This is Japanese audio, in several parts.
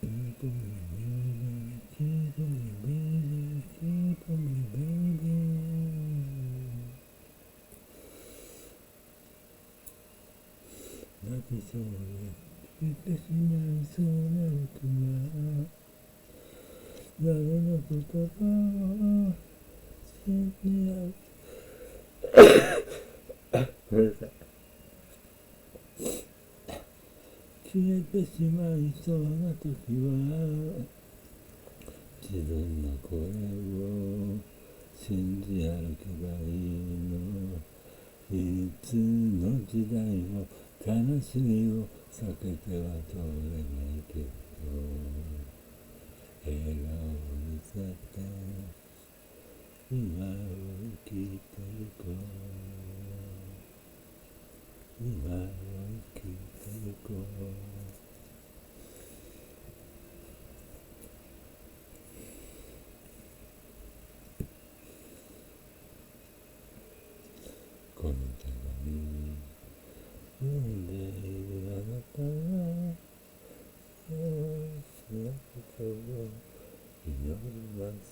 ブルブルブルブルそうで消えてしまいそうな僕は誰の言葉を信じ合うごめんなさい消えてしまいそうな時は自分の声を信じ歩けばいいのいつの時代も悲しみを避けては通れないけど笑顔を見せて今を生きてゆこう今を生きてゆこうこの手紙読んでいるあなたは幸せなことを祈ります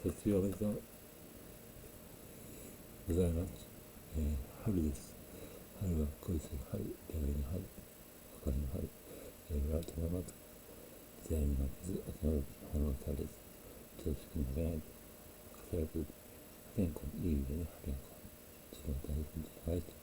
卒業おめでとうございます、春です。春は恋する春、出会いの春、別れの春、村と山と出会いに負けず、集まる花をされず、常識に負けないと、活躍、破天荒、いい意味でね、破天荒、自分を大切に愛して